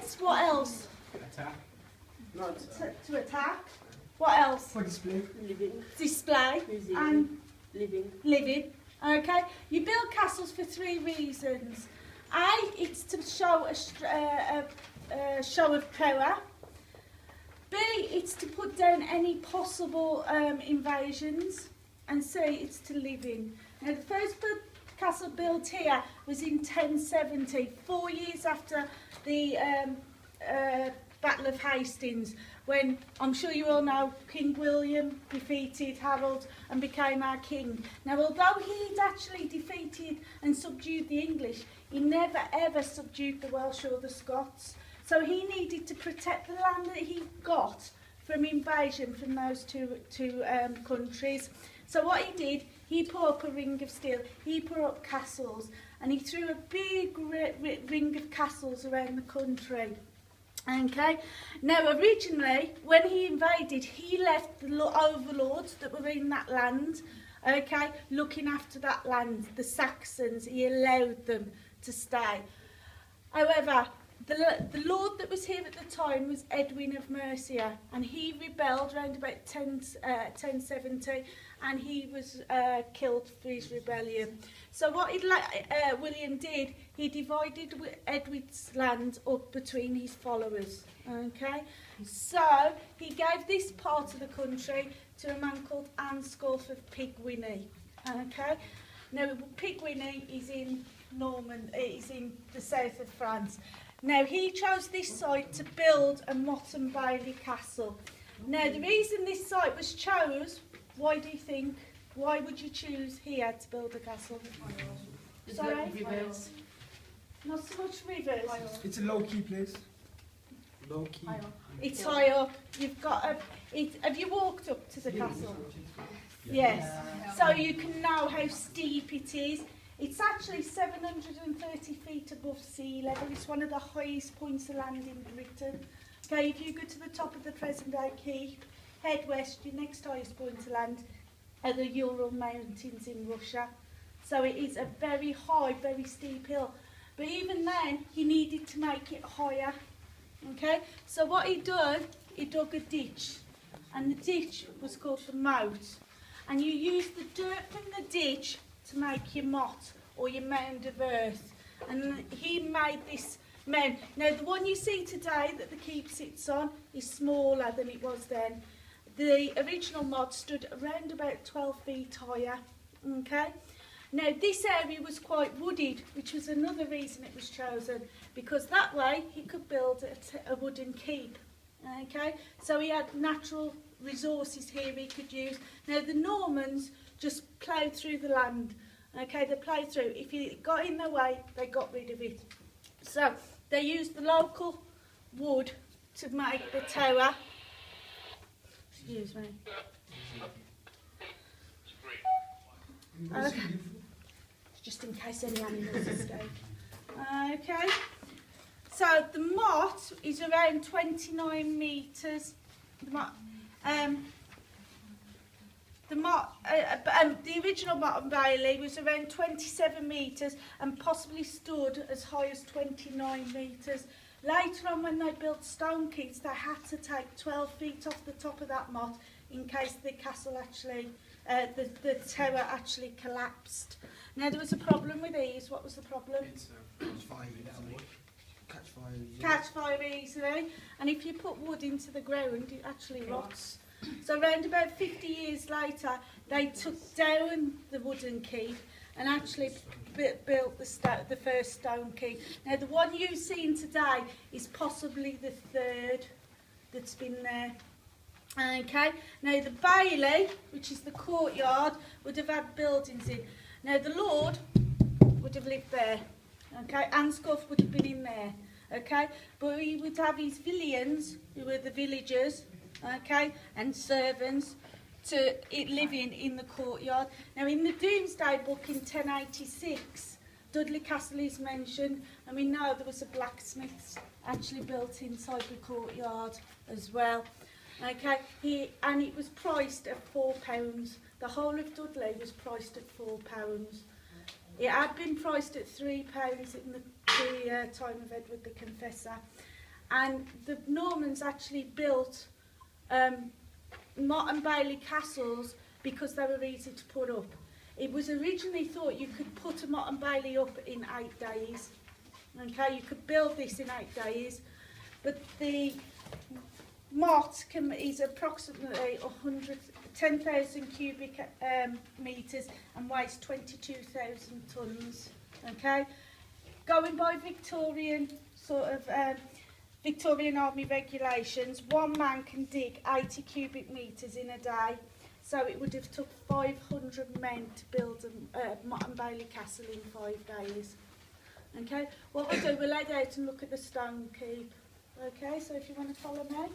defence. What else? Attack. To attack. What else? For display. Living. Display. Museum. And Living. living. Okay. You build castles for 3 reasons. A, it's to show a show of power. B, it's to put down any possible invasions. And C, it's to live in. Now, the first castle built here was in 1070, 4 years after the Battle of Hastings, when I'm sure you all know King William defeated Harold and became our king. Now, although he'd actually defeated and subdued the English, he never ever subdued the Welsh or the Scots. So he needed to protect the land that he got from invasion from those two countries. So what he did, he put up a ring of steel, he put up castles, and he threw a big ring of castles around the country. Okay, now originally, when he invaded, he left the overlords that were in that land, okay, looking after that land, the Saxons, he allowed them to stay. However, the lord that was here at the time was Edwin of Mercia, and he rebelled around about 1070, and he was killed for his rebellion. So what William did, he divided Edward's land up between his followers. Okay, so he gave this part of the country to a man called Ansculf of Pigwinny. Okay, now Pigwinny is in is in the south of France. Now he chose this site to build a Motte and Bailey castle. Now the reason this site was chose, why do you think? Why would you choose here to build a castle? Sorry? Rivers. Not so much rivers. It's a low-key place. Low-key. It's high up. You've got have you walked up to the castle? Yes. So you can know how steep it is. It's actually 730 feet above sea level. It's one of the highest points of land in Britain. Okay, if you go to the top of the present-day keep, head west, your next highest point of land are the Ural Mountains in Russia. So it is a very high, very steep hill. But even then, he needed to make it higher. Okay, so what he done, he dug a ditch, and the ditch was called the moat. And you use the dirt from the ditch to make your motte or your mound of earth. And he made this mound. Now the one you see today that the keep sits on is smaller than it was then. The original motte stood around about 12 feet higher. Okay. Now this area was quite wooded, which was another reason it was chosen, because that way he could build a wooden keep. Okay, so he had natural resources here he could use. Now the Normans just ploughed through the land. Okay, they ploughed through. If you got in their way, they got rid of it. So they used the local wood to make the tower. Excuse me. Okay. Just in case any animals escape. Okay. So the motte is around 29 metres. The original Motte and Bailey was around 27 metres and possibly stood as high as 29 metres. Later on, when they built stone keeps, they had to take 12 feet off the top of that motte in case the castle actually, the tower actually collapsed. Now there was a problem with these. What was the problem? Catch fire easily, and if you put wood into the ground, it actually rots. So around about 50 years later, they took down the wooden keep and actually built the first stone keep. Now the one you've seen today is possibly the third that's been there. Okay, now the Bailey, which is the courtyard, would have had buildings in. Now the Lord would have lived there. Okay, Ansculf would have been in there. Okay, but he would have his villeins, who were the villagers, okay, and servants to living in the courtyard. Now in the Domesday Book in 1086, Dudley Castle is mentioned, and we know there was a blacksmith actually built inside the courtyard as well. Okay, and it was priced at £4. The whole of Dudley was priced at £4. It had been priced at £3 in the time of Edward the Confessor. and the Normans actually built Motte and Bailey castles because they were easy to put up. It was originally thought you could put a Motte and Bailey up in 8 days. Okay, you could build this in 8 days, but the Motte is approximately 10,000 cubic metres and weighs 22,000 tonnes. Okay, going by Victorian Victorian Army regulations, one man can dig 80 cubic metres in a day, so it would have took 500 men to build a Motte and Bailey castle in 5 days. Okay, what we'll do, we'll head out and look at the stone keep. Okay, so if you want to follow me.